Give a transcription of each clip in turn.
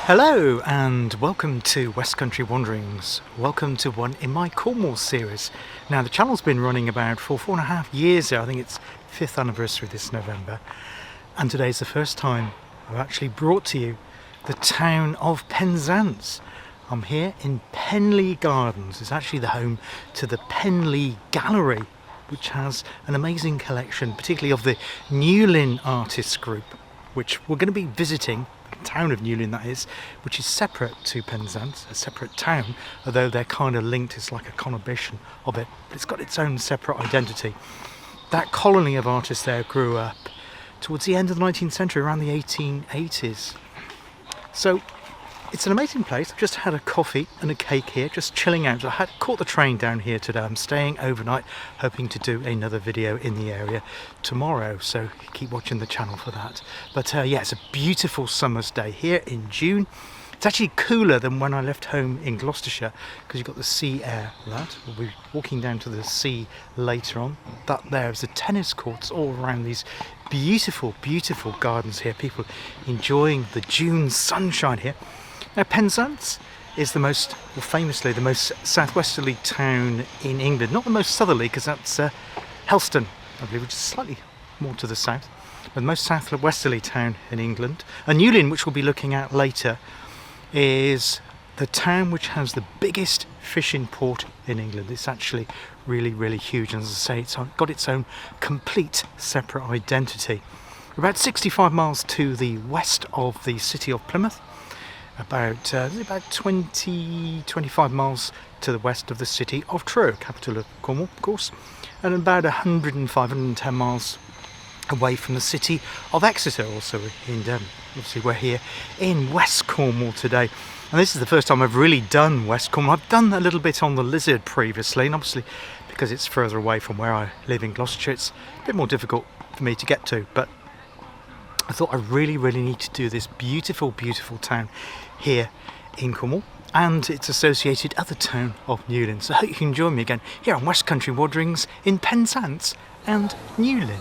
Hello and welcome to West Country Wanderings. Welcome to one in my Cornwall series. Now the channel's been running about for 4.5 years now. I think it's 5th anniversary this November, and today's the first time I've actually brought to you the town of Penzance. I'm here in Penley Gardens. It's actually the home to the Penley Gallery, which has an amazing collection, particularly of the Newlyn artists group, which we're going to be visiting. Town of Newlyn, that is, which is separate to Penzance, a separate town, although they're kind of linked. It's like a conurbation of it, but it's got its own separate identity. That colony of artists there grew up towards the end of the 19th century, around the 1880s. So it's an amazing place. I've just had a coffee and a cake here, just chilling out. I caught the train down here today. I'm staying overnight, hoping to do another video in the area tomorrow, so keep watching the channel for that. But yeah, it's a beautiful summer's day here in June. It's actually cooler than when I left home in Gloucestershire, because you've got the sea air. That we'll be walking down to the sea later on. That there is the tennis courts all around these beautiful, beautiful gardens here. People enjoying the June sunshine here. Now Penzance is famously the most southwesterly town in England. Not the most southerly, because that's Helston, I believe, which is slightly more to the south. But the most southwesterly town in England. And Newlyn, which we'll be looking at later, is the town which has the biggest fishing port in England. It's actually really, really huge. And as I say, it's got its own complete separate identity. We're about 65 miles to the west of the city of Plymouth. About 25 miles to the west of the city of Truro, capital of Cornwall, of course, and about 110 miles away from the city of Exeter, also in Devon. Obviously we're here in West Cornwall today, and this is the first time I've really done West Cornwall. I've done a little bit on the Lizard previously, and obviously because it's further away from where I live in Gloucestershire, it's a bit more difficult for me to get to, but I thought I really need to do this beautiful, beautiful town here in Cornwall and its associated other town of Newlyn. So I hope you can join me again here on West Country Wanderings in Penzance and Newlyn.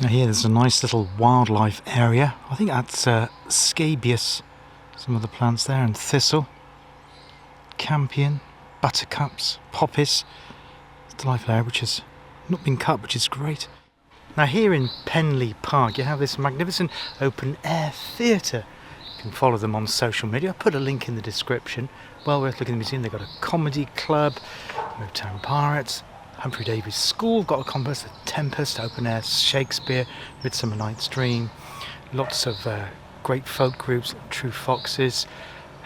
Now here there's a nice little wildlife area. I think that's scabious, some of the plants there, and thistle, campion, buttercups, poppies. It's a delightful area which has not been cut, which is great. Now here in Penley Park you have this magnificent open air theatre. You can follow them on social media. I put a link in the description. Well worth looking at the museum. They've got a comedy club, Motown Pirates, Humphrey Davy's School, got a contest, a Tempest, open air Shakespeare, Midsummer Night's Dream, lots of great folk groups, True Foxes,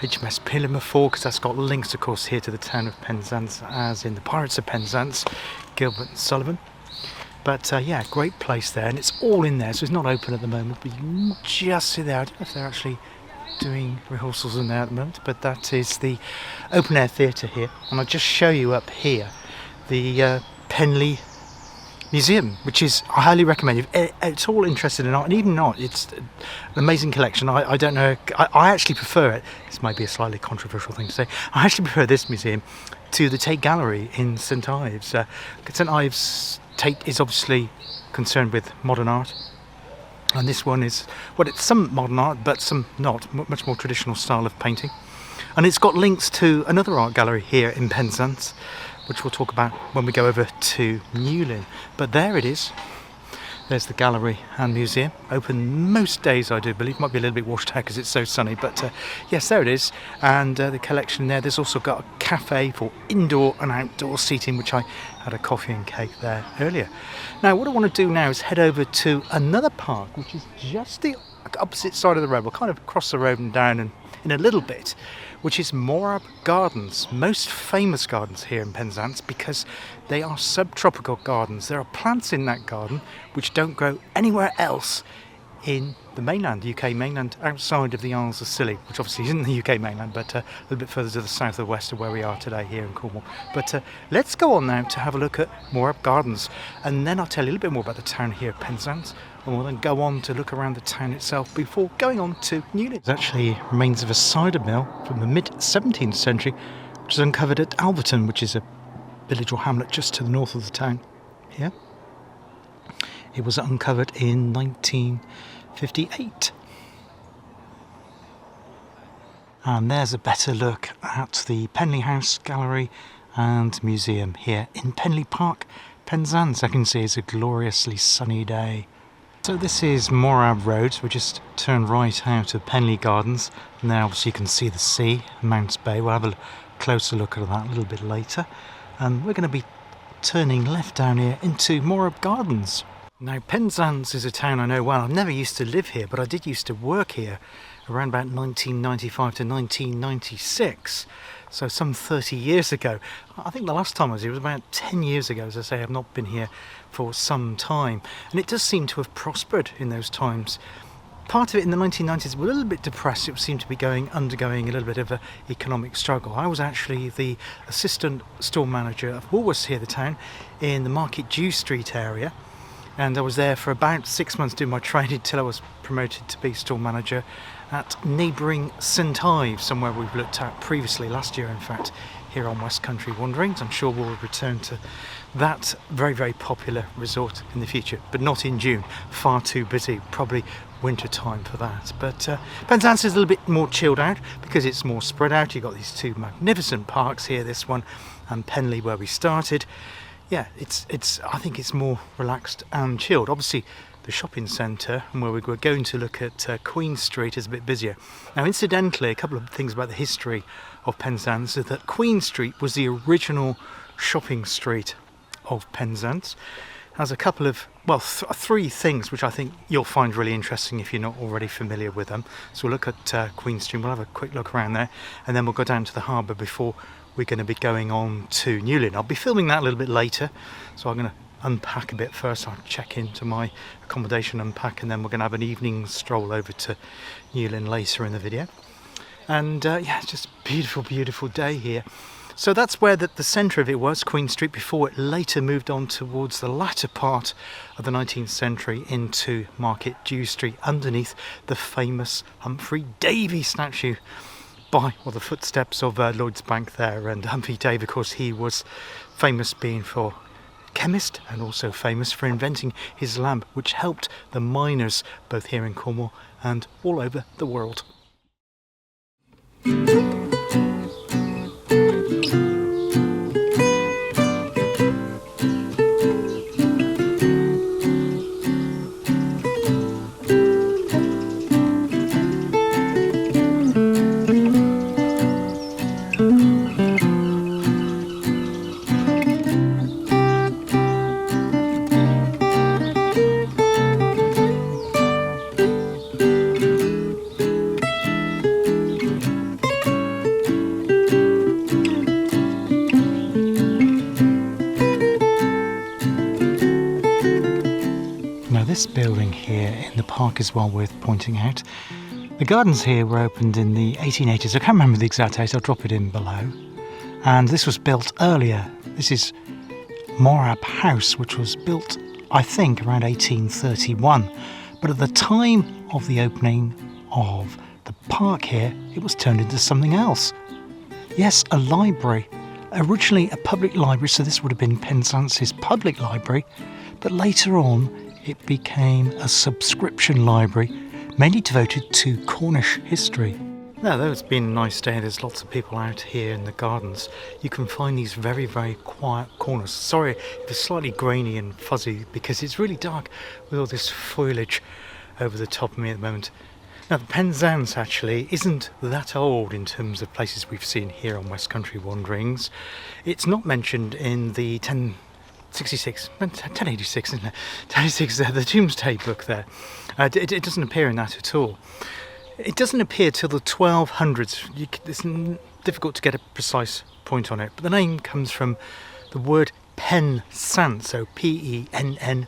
HMS Pillimer, because that's got links of course here to the town of Penzance, as in the Pirates of Penzance, Gilbert and Sullivan. But yeah, great place there, and it's all in there, so it's not open at the moment, but you can just see there. I don't know if they're actually doing rehearsals in there at the moment, but that is the open air theatre here. And I'll just show you up here the Penley Museum, which is, I highly recommend. If it's all interested in art, and even not, it's an amazing collection. I don't know, I actually prefer it. This might be a slightly controversial thing to say. I actually prefer this museum to the Tate Gallery in St Ives. St Ives Tate is obviously concerned with modern art, and this one is, well, it's some modern art, but some not, much more traditional style of painting. And it's got links to another art gallery here in Penzance, which we'll talk about when we go over to Newlyn. But there it is. There's the gallery and museum. Open most days, I do believe. Might be a little bit washed out because it's so sunny. But yes, there it is. And the collection there. There's also got a cafe for indoor and outdoor seating, which I had a coffee and cake there earlier. Now, what I want to do now is head over to another park, which is just the opposite side of the road. We'll kind of cross the road and down and in a little bit, which is Morab Gardens, most famous gardens here in Penzance because they are subtropical gardens. There are plants in that garden which don't grow anywhere else in the mainland, UK mainland, outside of the Isles of Scilly, which obviously isn't the UK mainland, but a little bit further to the south or west of where we are today here in Cornwall. But let's go on now to have a look at Morab Gardens, and then I'll tell you a little bit more about the town here of Penzance, and we'll then go on to look around the town itself before going on to Newlyn. It actually remains of a cider mill from the mid-17th century, which is uncovered at Alverton, which is a village or hamlet just to the north of the town here. It was uncovered in 1958. And there's a better look at the Penley House Gallery and Museum here in Penley Park, Penzance. I can see it's a gloriously sunny day. So this is Morab Road, so we just turn right out of Penley Gardens, and there obviously you can see the sea, Mounts Bay. We'll have a closer look at that a little bit later. And we're going to be turning left down here into Morab Gardens. Now Penzance is a town I know well. I've never used to live here, but I did used to work here around about 1995 to 1996. So some 30 years ago. I think the last time I was here was about 10 years ago. As I say, I've not been here for some time. And it does seem to have prospered in those times. Part of it in the 1990s was a little bit depressed. It seemed to be undergoing a little bit of an economic struggle. I was actually the assistant store manager of Woolworths here, the town, in the Market Dew Street area. And I was there for about 6 months doing my training until I was promoted to be store manager at neighbouring St Ives, somewhere we've looked at previously, last year in fact, here on West Country Wanderings. I'm sure we'll return to that very, very popular resort in the future, but not in June. Far too busy, probably winter time for that. But Penzance is a little bit more chilled out because it's more spread out. You've got these two magnificent parks here, this one and Penley where we started. Yeah, I think it's more relaxed and chilled. Obviously the shopping centre and where we're going to look at Queen Street is a bit busier. Now incidentally, a couple of things about the history of Penzance is that Queen Street was the original shopping street of Penzance. Has a couple of, well, three things which I think you'll find really interesting if you're not already familiar with them. So we'll look at Queen Street, we'll have a quick look around there, and then we'll go down to the harbour before we're going to be going on to Newlyn. I'll be filming that a little bit later, so I'm going to unpack a bit first. I'll check into my accommodation, unpack, and then we're going to have an evening stroll over to Newlyn later in the video. And yeah, it's just a beautiful, beautiful day here. So that's where the centre of it was, Queen Street, before it later moved on towards the latter part of the 19th century into Market Dew Street, underneath the famous Humphrey Davy statue by, well, the footsteps of Lloyd's Bank there. And Humphrey Davy, of course, he was famous being for chemist and also famous for inventing his lamp, which helped the miners both here in Cornwall and all over the world. This building here in the park is well worth pointing out. The gardens here were opened in the 1880s. I can't remember the exact date, I'll drop it in below. And this was built earlier. This is Morab House, which was built, I think, around 1831. But at the time of the opening of the park here, it was turned into something else. Yes, a library. Originally a public library, so this would have been Penzance's public library. But later on, it became a subscription library, mainly devoted to Cornish history. Now, though it's been a nice day, there's lots of people out here in the gardens. You can find these very, very quiet corners. Sorry if it's slightly grainy and fuzzy because it's really dark with all this foliage over the top of me at the moment. Now, the Penzance actually isn't that old in terms of places we've seen here on West Country Wanderings. It's not mentioned in the 1086, isn't it? 1086, the Doomsday Book there. It doesn't appear in that at all. It doesn't appear till the 1200s. It's difficult to get a precise point on it, but the name comes from the word Penzance, so P-E-N-N,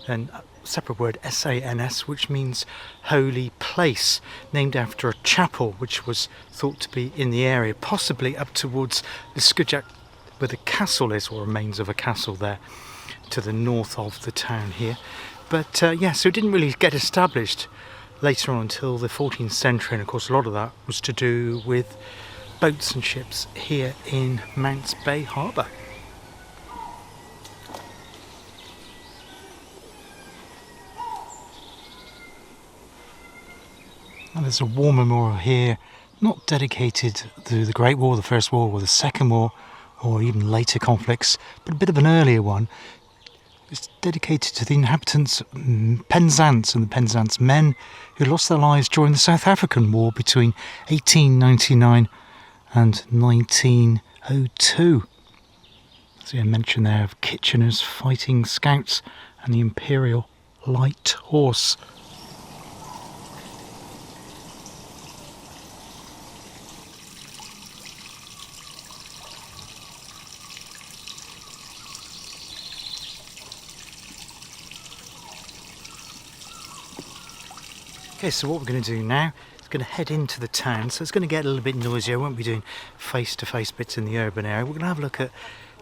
and a separate word S-A-N-S, which means holy place, named after a chapel which was thought to be in the area, possibly up towards the Skudjack, where the castle is, or remains of a castle there, to the north of the town here. But yeah, so it didn't really get established later on until the 14th century, and of course a lot of that was to do with boats and ships here in Mounts Bay Harbour. And there's a war memorial here, not dedicated to the Great War, the First War, or the Second War, or even later conflicts, but a bit of an earlier one. It's dedicated to the inhabitants of Penzance and the Penzance men who lost their lives during the South African War between 1899 and 1902. See a mention there of Kitchener's Fighting Scouts and the Imperial Light Horse. Okay, so what we're going to do now is going to head into the town, so it's going to get a little bit noisier. I won't be doing face-to-face bits in the urban area. We're going to have a look at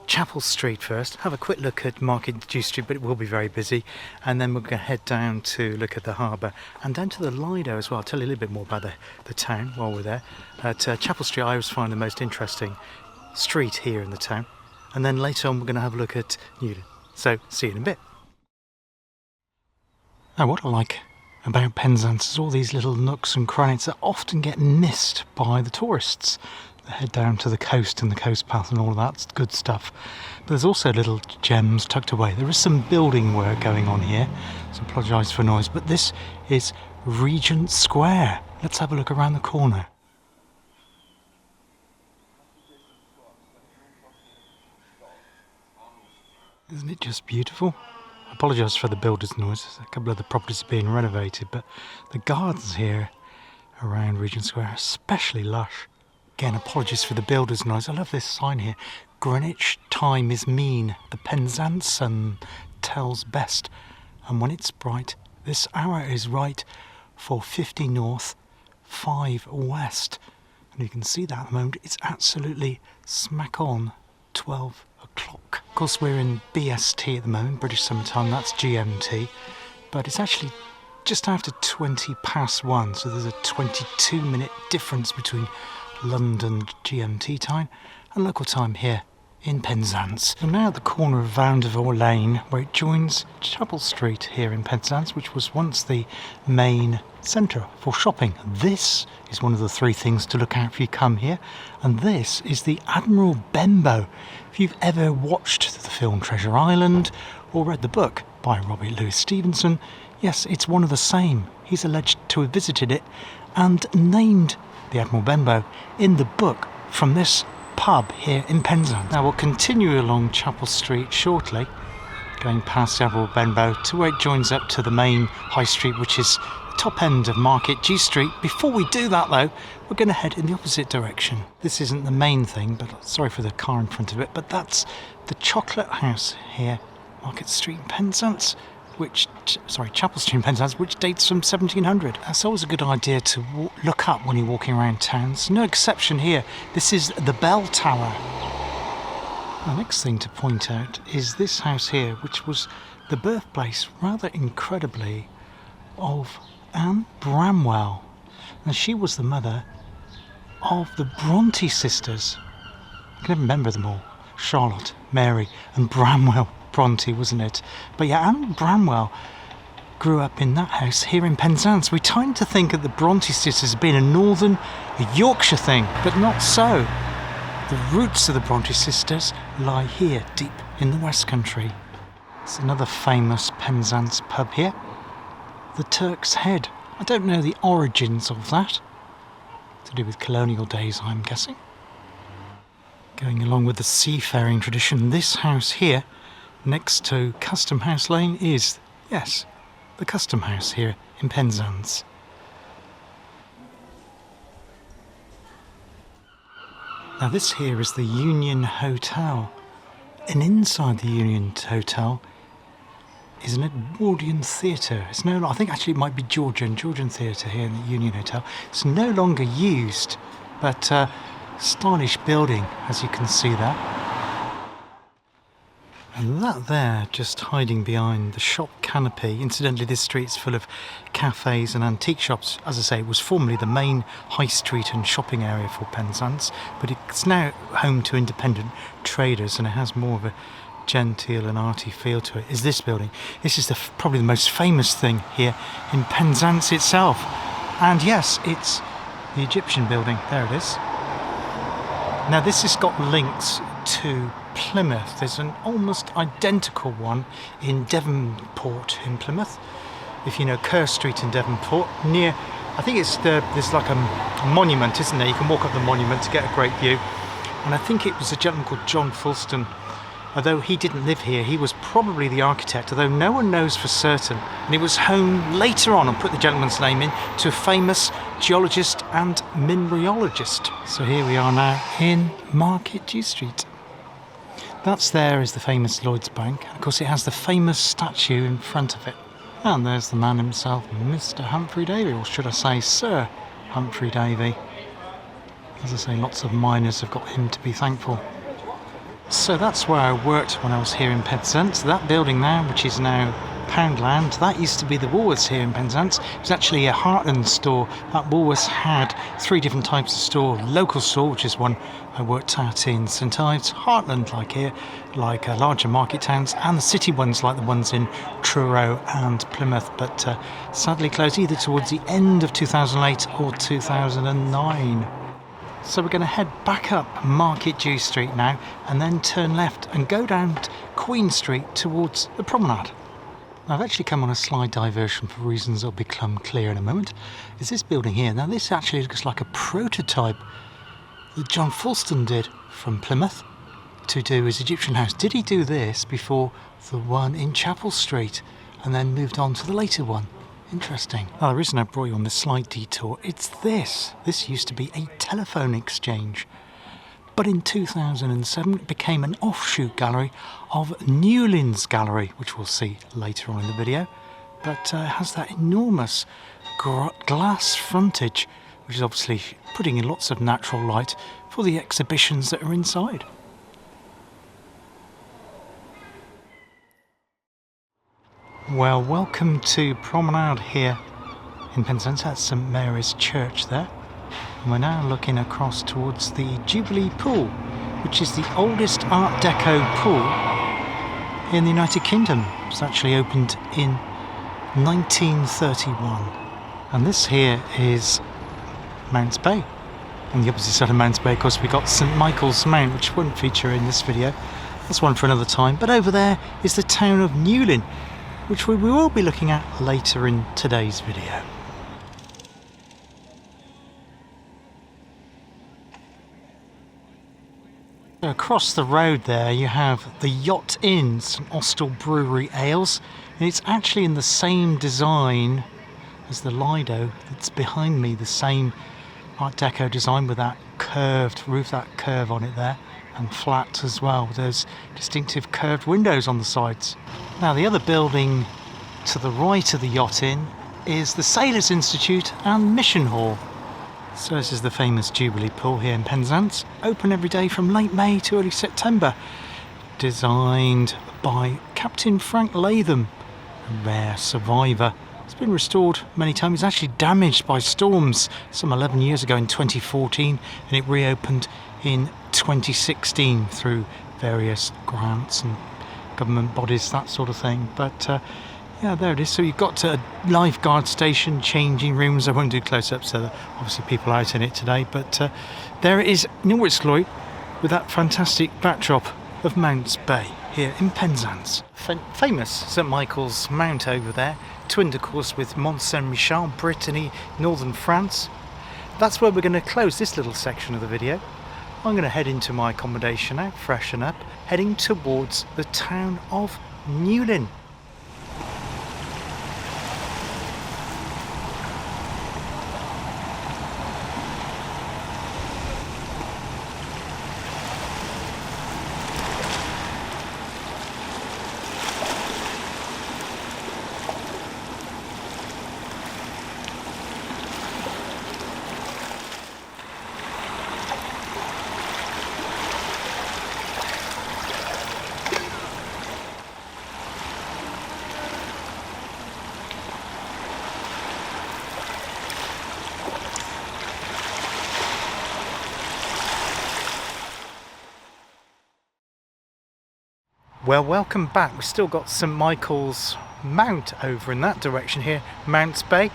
Chapel Street first, have a quick look at Market Dew Street, but it will be very busy, and then we're going to head down to look at the harbour and down to the Lido as well. I'll tell you a little bit more about the town while we're there. At Chapel Street I always find the most interesting street here in the town, and then later on we're going to have a look at Newlyn. So see you in a bit. Now what I like about Penzance is all these little nooks and crannies that often get missed by the tourists. They head down to the coast and the coast path and all of that good stuff. But there's also little gems tucked away. There is some building work going on here, so I apologise for noise, but this is Regent Square. Let's have a look around the corner. Isn't it just beautiful? I apologise for the builder's noise. A couple of the properties are being renovated, but the gardens here around Regent Square are especially lush. Again, apologies for the builder's noise. I love this sign here. Greenwich time is mean. The Penzance sun tells best. And when it's bright, this hour is right for 50 north, 5 west. And you can see that at the moment. It's absolutely smack on 12 o'clock. Of course, we're in BST at the moment, British Summer Time, that's GMT, but it's actually just after 20 past 1, so there's a 22-minute difference between London GMT time and local time here in Penzance. We're now at the corner of Vandervoort Lane, where it joins Chapel Street here in Penzance, which was once the main centre for shopping. This is one of the 3 things to look out if you come here, and this is the Admiral Benbow. If you've ever watched the film Treasure Island or read the book by Robert Louis Stevenson, yes, it's one of the same. He's alleged to have visited it and named the Admiral Benbow in the book from this pub here in Penzance. Now we'll continue along Chapel Street shortly, going past Admiral Benbow to where it joins up to the main high street, which is the top end of Market Dew Street. Before we do that though, we're going to head in the opposite direction. This isn't the main thing, but sorry for the car in front of it, but that's the Chocolate House here, Market Street in Penzance, Chapel Street in Penzance, which dates from 1700. That's always a good idea to look up when you're walking around towns. No exception here. This is the Bell Tower. The next thing to point out is this house here, which was the birthplace, rather incredibly, of Anne Bramwell. And she was the mother of the Bronte sisters. I can never remember them all. Charlotte, Mary and Bramwell Bronte, wasn't it? But yeah, Anne Bramwell grew up in that house here in Penzance. We tend to think of the Bronte sisters as being a northern, a Yorkshire thing, but not so. The roots of the Bronte sisters lie here, deep in the West Country. It's another famous Penzance pub here, the Turk's Head. I don't know the origins of that. To do with colonial days, I'm guessing. Going along with the seafaring tradition, this house here, next to Custom House Lane, is, yes, the Custom House here in Penzance. Now this here is the Union Hotel, and inside the Union Hotel is an Edwardian theatre. It's no, I think actually it might be Georgian Theatre here in the Union Hotel. It's no longer used, but stylish building, as you can see there. And that there, just hiding behind the shop canopy. Incidentally, this street's full of cafes and antique shops. As I say, it was formerly the main high street and shopping area for Penzance, but it's now home to independent traders, and it has more of a genteel and arty feel to it. Is this building? This is probably the most famous thing here in Penzance itself. And yes, it's the Egyptian building. There it is. Now this has got links to Plymouth. There's an almost identical one in Devonport in Plymouth. If you know Kerr Street in Devonport, near, I think there's like a monument, isn't there? You can walk up the monument to get a great view. And I think it was a gentleman called John Fulston. Although he didn't live here, he was probably the architect, although no one knows for certain. And it was home later on, and put the gentleman's name in, to a famous geologist and mineralogist. So here we are now in Market Dew Street. That's there is the famous Lloyd's Bank. Of course, it has the famous statue in front of it. And there's the man himself, Mr. Humphrey Davy, or should I say Sir Humphrey Davy. As I say, lots of miners have got him to be thankful. So that's where I worked when I was here in Penzance. That building now, which is now Poundland, that used to be the Woolworths here in Penzance. It was actually a Heartland store. That Woolworths had 3 different types of store. Local store, which is one I worked at in St Ives. Heartland, like here, like larger market towns, and the city ones like the ones in Truro and Plymouth, but sadly closed either towards the end of 2008 or 2009. So we're going to head back up Market Dew Street now, and then turn left and go down Queen Street towards the promenade. Now, I've actually come on a slight diversion for reasons that will become clear in a moment. Is this building here? Now this actually looks like a prototype that John Fulston did from Plymouth to do his Egyptian house. Did he do this before the one in Chapel Street and then moved on to the later one? Interesting. Now, the reason I brought you on this slight detour, it's this. This used to be a telephone exchange. But in 2007, it became an offshoot gallery of Newlyn's gallery, which we'll see later on in the video. But it has that enormous glass frontage, which is obviously putting in lots of natural light for the exhibitions that are inside. Well, welcome to Promenade here in Penzance. That's St Mary's Church there. And we're now looking across towards the Jubilee Pool, which is the oldest Art Deco pool in the United Kingdom. It was actually opened in 1931. And this here is Mounts Bay. On the opposite side of Mounts Bay, of course, we've got St Michael's Mount, which won't feature in this video. That's one for another time. But over there is the town of Newlyn, which we will be looking at later in today's video. Across the road there you have the Yacht Inn, St Austell Brewery Ales, and it's actually in the same design as the Lido that's behind me, the same Art Deco design with that curved roof, that curve on it there, and flat as well, with those distinctive curved windows on the sides. Now the other building to the right of the Yacht Inn is the Sailors Institute and Mission Hall. So this is the famous Jubilee Pool here in Penzance, open every day from late May to early September. Designed by Captain Frank Latham, a rare survivor. It's been restored many times. It's actually damaged by storms some 11 years ago in 2014, and it reopened in 2016 through various grants and government bodies, that sort of thing. But yeah, there it is. So you've got a lifeguard station, changing rooms. I won't do close-ups, so obviously people are out in it today. But there it is, Norwitzloy, with that fantastic backdrop of Mounts Bay here in Penzance. Famous St Michael's Mount over there, twinned of course with Mont Saint-Michel, Brittany, northern France. That's where we're going to close this little section of the video. I'm going to head into my accommodation now, freshen up, heading towards the town of Newlyn. Well, welcome back. We've still got St Michael's Mount over in that direction here, Mounts Bay.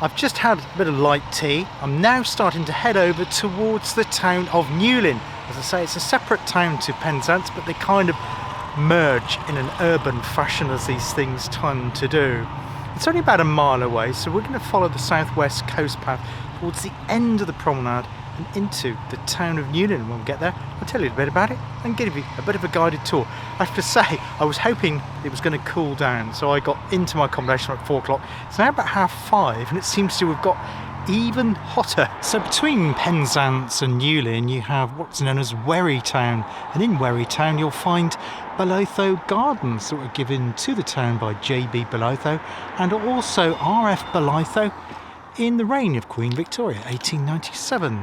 I've just had a bit of light tea. I'm now starting to head over towards the town of Newlyn. As I say, it's a separate town to Penzance, but they kind of merge in an urban fashion as these things tend to do. It's only about a mile away, so we're going to follow the southwest coast path towards the end of the promenade and into the town of Newlyn. When we get there, I'll tell you a bit about it and give you a bit of a guided tour. I have to say, I was hoping it was going to cool down, so I got into my accommodation at 4 o'clock. It's now about 5:30 and it seems to have got even hotter. So between Penzance and Newlyn you have what's known as Wherry Town, and in Wherry Town you'll find Belotho Gardens that were given to the town by J.B. Belotho and also R.F. Belotho in the reign of Queen Victoria, 1897.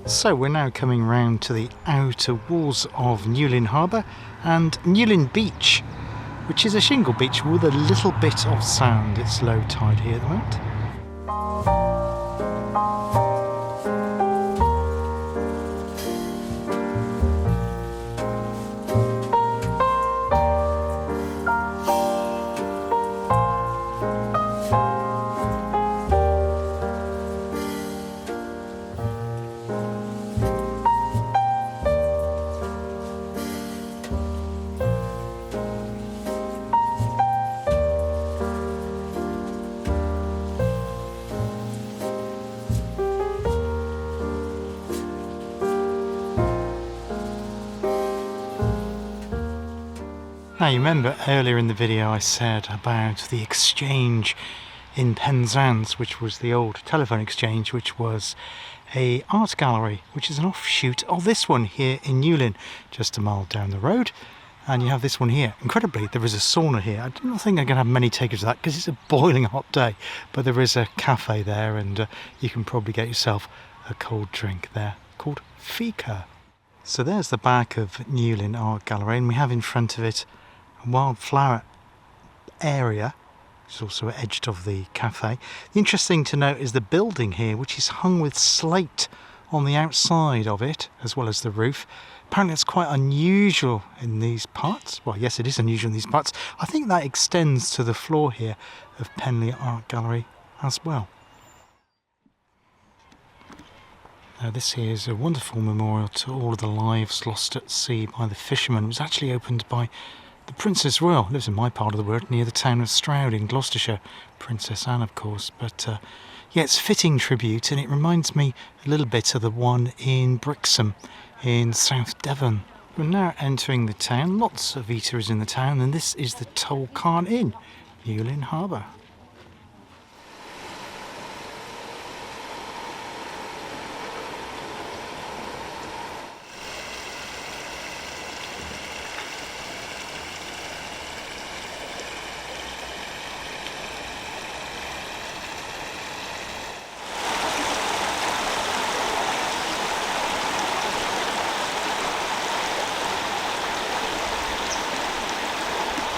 So we're now coming round to the outer walls of Newlyn Harbour and Newlyn Beach, which is a shingle beach with a little bit of sand. It's low tide here at the moment. Now you remember earlier in the video I said about the exchange in Penzance, which was the old telephone exchange, which was a art gallery, which is an offshoot of this one here in Newlyn, just a mile down the road. And you have this one here. Incredibly, there is a sauna here. I don't think I'm going to have many takers of that because it's a boiling hot day, but there is a cafe there and you can probably get yourself a cold drink there called Fika. So there's the back of Newlyn Art Gallery, and we have in front of it a wildflower area, which is also edged of the cafe. The interesting to note is the building here, which is hung with slate on the outside of it, as well as the roof. Apparently it's quite unusual in these parts. Well, yes, it is unusual in these parts. I think that extends to the floor here of Penley Art Gallery as well. Now this here is a wonderful memorial to all of the lives lost at sea by the fishermen. It was actually opened by the Princess Royal, lives in my part of the world, near the town of Stroud in Gloucestershire. Princess Anne, of course. But yeah, it's a fitting tribute, and it reminds me a little bit of the one in Brixham in South Devon. We're now entering the town. Lots of eateries in the town, and this is the Toll Carn Inn, Newlyn Harbour.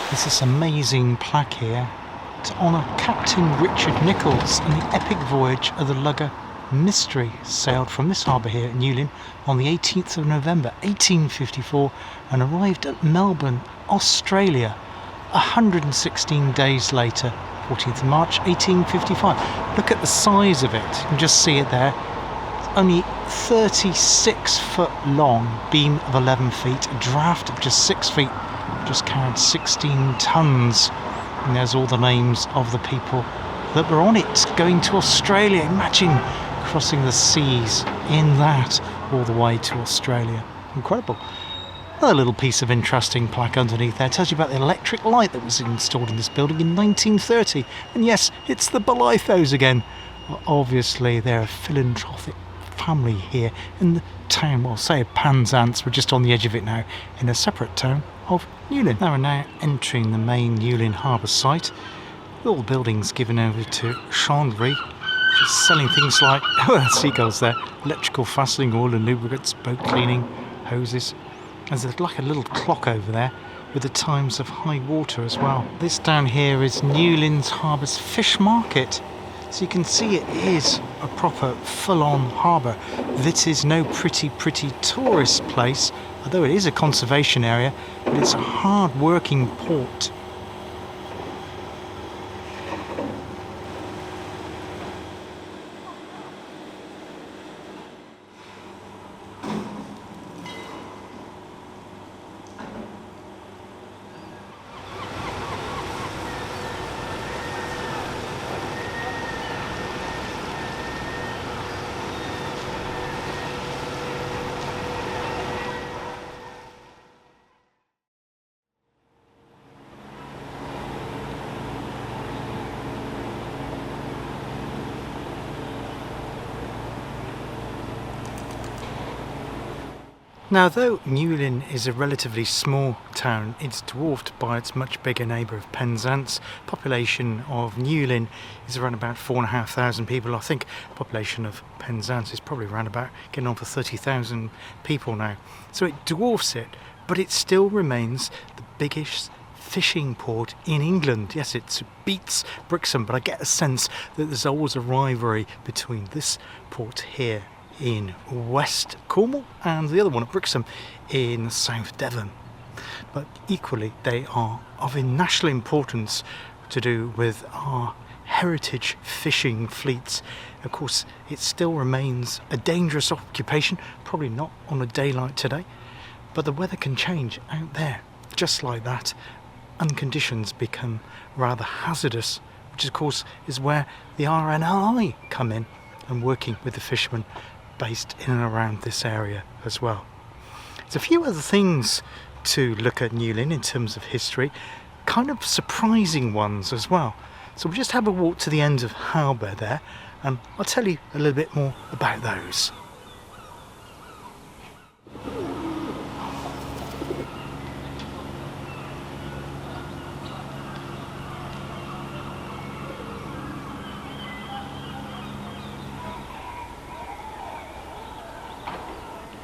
There's this amazing plaque here to honour Captain Richard Nichols and the epic voyage of the lugger Mystery sailed from this harbour here at Newlyn on the 18th of November 1854 and arrived at Melbourne, Australia 116 days later, 14th of March 1855. Look at the size of it, you can just see it there. It's only 36 foot long, beam of 11 feet, a draft of just 6 feet, just carried 16 tons. And there's all the names of the people that were on it going to Australia. Imagine crossing the seas in that all the way to Australia. Incredible. Another little piece of interesting plaque underneath there tells you about the electric light that was installed in this building in 1930. And yes, it's the Bolithos again. Well, obviously they're a philanthropic family here in the town, well, say of Penzance. We're just on the edge of it now, in a separate town of Newlyn. Now we're now entering the main Newlyn harbour site. All the buildings given over to Chandlery, which is selling things like seagulls there, electrical fastening, oil and lubricants, boat cleaning, hoses. There's like a little clock over there with the times of high water as well. This down here is Newlyn's Harbour's fish market. So you can see it is a proper full-on harbour. This is no pretty tourist place, although it is a conservation area, but it's a hard-working port. Now, though Newlyn is a relatively small town, it's dwarfed by its much bigger neighbour of Penzance. Population of Newlyn is around about 4,500 people. I think the population of Penzance is probably around about getting on for 30,000 people now. So it dwarfs it, but it still remains the biggest fishing port in England. Yes, it beats Brixham, but I get a sense that there's always a rivalry between this port here in West Cornwall and the other one at Brixham in South Devon. But equally they are of a national importance to do with our heritage fishing fleets. Of course, it still remains a dangerous occupation, probably not on a day like today, but the weather can change out there just like that and conditions become rather hazardous, which of course is where the RNLI come in and working with the fishermen based in and around this area as well. There's a few other things to look at Newlyn in terms of history, kind of surprising ones as well. So we'll just have a walk to the end of harbour there and I'll tell you a little bit more about those.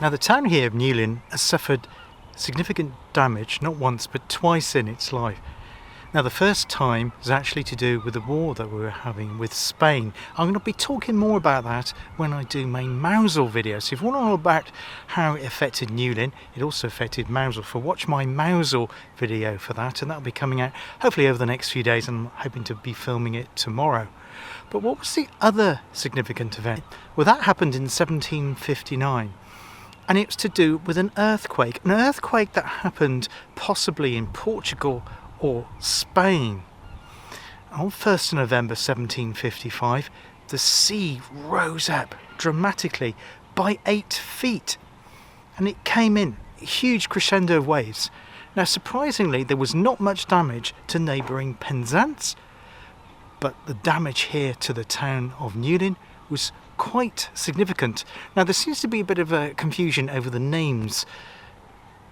Now the town here of Newlyn has suffered significant damage, not once but twice in its life. Now the first time was actually to do with the war that we were having with Spain. I'm going to be talking more about that when I do my Mousel video. So if you want to know about how it affected Newlyn, it also affected Mousel, watch my Mousel video for that, and that'll be coming out hopefully over the next few days, and I'm hoping to be filming it tomorrow. But what was the other significant event? Well, that happened in 1759. And it was to do with an earthquake that happened possibly in Portugal or Spain. On 1st of November 1755, the sea rose up dramatically by 8 feet, and it came in a huge crescendo of waves. Now surprisingly, there was not much damage to neighbouring Penzance, but the damage here to the town of Newlyn was quite significant. Now there seems to be a bit of a confusion over the names.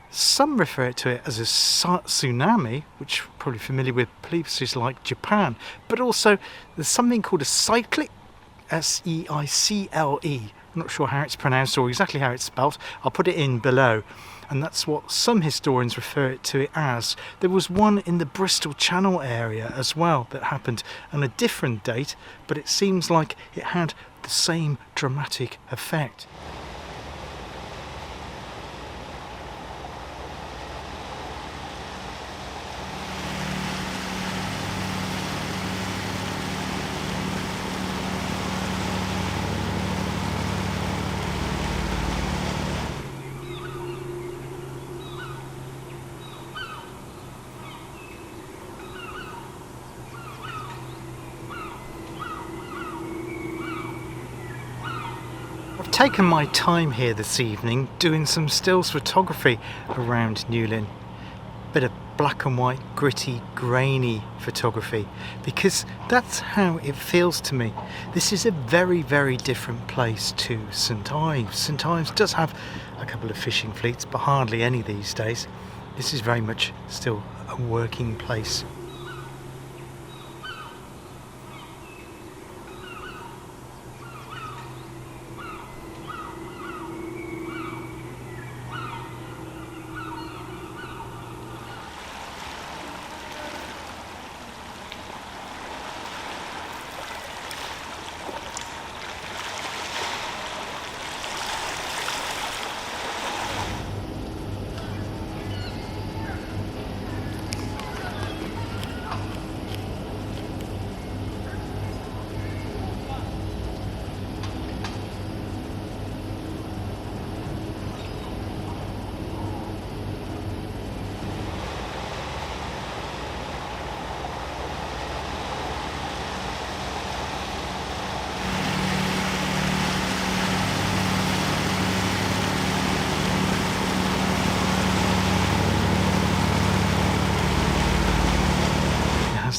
Some refer to it as a tsunami, which you're probably familiar with places like Japan, but also there's something called a cyclic, S-E-I-C-L-E. I'm not sure how it's pronounced or exactly how it's spelt. I'll put it in below. and that's what some historians refer to it as. There was one in the Bristol Channel area as well that happened on a different date, but it seems like it had the same dramatic effect. I've taken my time here this evening doing some stills photography around Newlyn. Bit of black and white, gritty, grainy photography, because that's how it feels to me. This is a very, very different place to St Ives. St Ives does have a couple of fishing fleets, but hardly any these days. This is very much still a working place.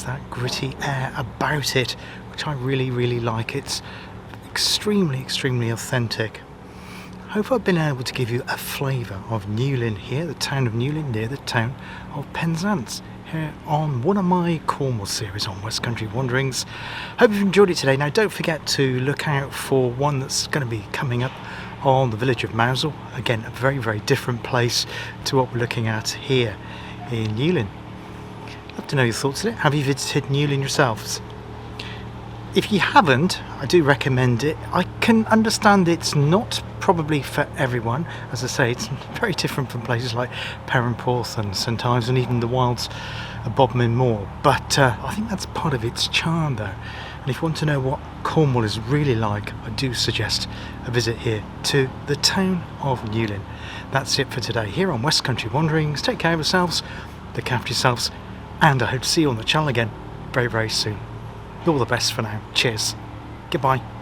That gritty air about it, which I really like. It's extremely authentic. I hope I've been able to give you a flavour of Newlyn here, the town of Newlyn, near the town of Penzance, here on one of my Cornwall series on West Country Wanderings. Hope you've enjoyed it today. Now don't forget to look out for one that's going to be coming up on the village of Mousel. Again, a very different place to what we're looking at here in Newlyn. I'd love to know your thoughts on it. Have you visited Newlyn yourselves? If you haven't, I do recommend it. I can understand it's not probably for everyone. As I say, it's very different from places like Perranporth and St Ives and even the wilds of Bodmin Moor. But I think that's part of its charm though. And if you want to know what Cornwall is really like, I do suggest a visit here to the town of Newlyn. That's it for today here on West Country Wanderings. Take care of yourselves, look after yourselves, and I hope to see you on the channel again very soon. All the best for now. Cheers. Goodbye.